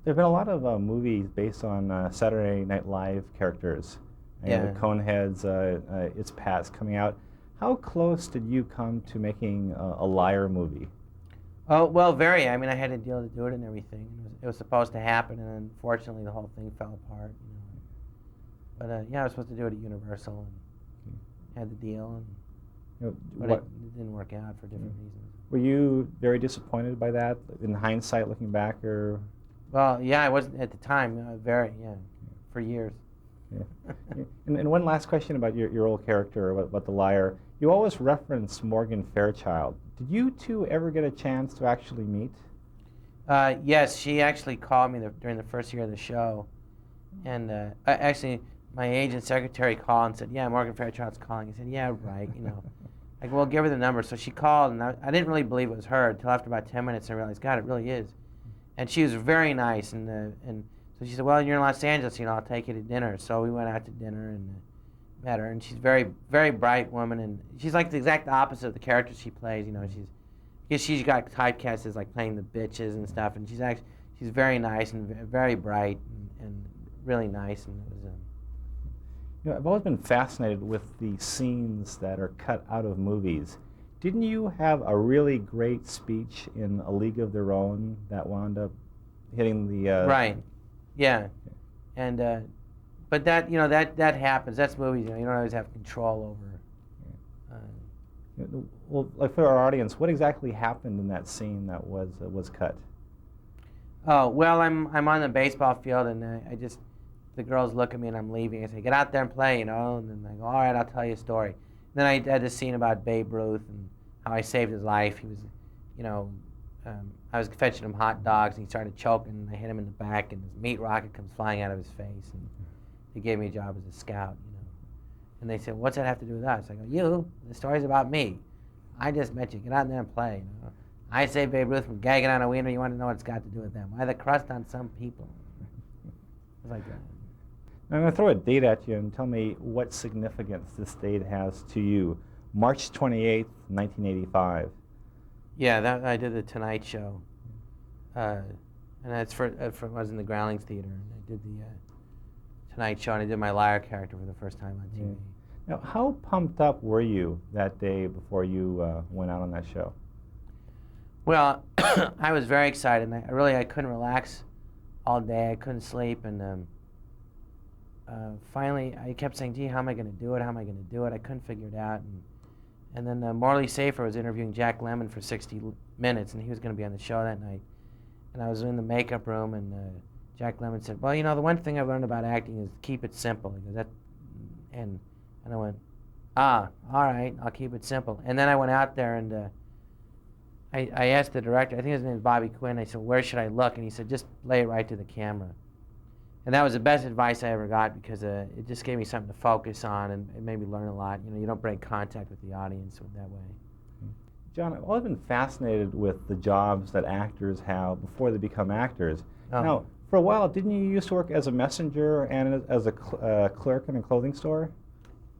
There have been a lot of movies based on Saturday Night Live characters. Yeah. Coneheads, It's Pat's coming out. How close did you come to making a liar movie? Oh, well, very. I mean, I had a deal to do it and everything. It was supposed to happen, and unfortunately, the whole thing fell apart. But yeah, I was supposed to do it at Universal and had the deal, and but it didn't work out for different reasons. Were you very disappointed by that in hindsight, looking back, or? Well, yeah, I wasn't at the time. Very, yeah, for years. Yeah. And one last question about your old character, about the liar. You always reference Morgan Fairchild. Did you two ever get a chance to actually meet? Yes, she actually called me during the first year of the show, and actually, my agent secretary called and said, "Yeah, Morgan Fairchild's calling." I said, "Yeah, right." Like, well, give her the number. So she called, and I didn't really believe it was her until after about 10 minutes. I realized, God, it really is. And she was very nice, and so she said, "Well, you're in Los Angeles, I'll take you to dinner." So we went out to dinner and met her, and she's very, very bright woman, and she's like the exact opposite of the character she plays. She's got typecast as like playing the bitches and stuff, and she's very nice and very bright and really nice, and it was. I've always been fascinated with the scenes that are cut out of movies. Didn't you have a really great speech in A League of Their Own that wound up hitting the... Right, yeah, and but that that happens. That's movies. You don't always have control over. Well, like for our audience, what exactly happened in that scene that was cut? Oh well, I'm on the baseball field, and the girls look at me and I'm leaving. I say, "Get out there and play," and then I go, "All right, I'll tell you a story." And then I had this scene about Babe Ruth and how I saved his life. He was, I was fetching him hot dogs and he started choking, and I hit him in the back and his meat rocket comes flying out of his face, and he gave me a job as a scout, And they said, "What's that have to do with us?" I go, the story's about me. I just met you. Get out there and play, I saved Babe Ruth from gagging on a wiener. You want to know what it's got to do with them? Why the crust on some people? It's like that. I'm going to throw a date at you and tell me what significance this date has to you. March 28th, 1985. Yeah, I did the Tonight Show. And that's I was in the Groundlings Theater, and I did the Tonight Show, and I did my liar character for the first time on TV. Now, how pumped up were you that day before you went out on that show? Well, I was very excited, and I couldn't relax all day. I couldn't sleep, and finally, I kept saying, "Gee, how am I going to do it? How am I going to do it?" I couldn't figure it out. And then Morley Safer was interviewing Jack Lemmon for 60 minutes, and he was going to be on the show that night. And I was in the makeup room, and Jack Lemmon said, "Well, the one thing I've learned about acting is keep it simple." He goes, and I went, "All right, I'll keep it simple." And then I went out there, and I asked the director, I think his name is Bobby Quinn, I said, "Where should I look?" And he said, "Just lay it right to the camera." And that was the best advice I ever got, because it just gave me something to focus on, and it made me learn a lot. You don't break contact with the audience that way. Jon, I've always been fascinated with the jobs that actors have before they become actors. Oh. Now, for a while, didn't you used to work as a messenger and as a clerk in a clothing store?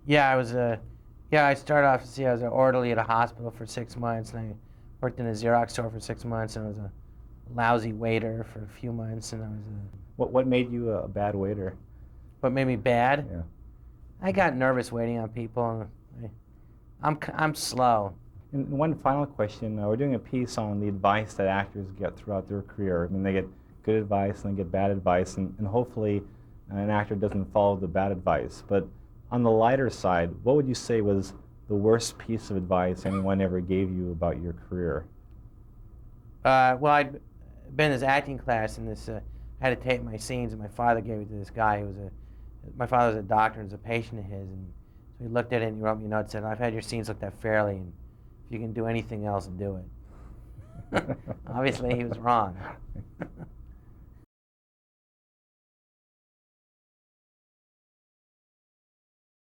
Yeah, I started off, I was an orderly at a hospital for 6 months, and I worked in a Xerox store for 6 months, and I was a lousy waiter for a few months, and I was What made you a bad waiter? What made me bad? Yeah. I got nervous waiting on people. I'm slow. And one final question. We're doing a piece on the advice that actors get throughout their career. I mean, they get good advice and they get bad advice, and hopefully an actor doesn't follow the bad advice. But on the lighter side, what would you say was the worst piece of advice anyone ever gave you about your career? Well, I'd been in this acting class, and I had to tape my scenes, and my father gave it to this guy my father was a doctor and was a patient of his, and so he looked at it and he wrote me a note and said, "I've had your scenes looked at fairly, and if you can do anything else, do it." Obviously, he was wrong.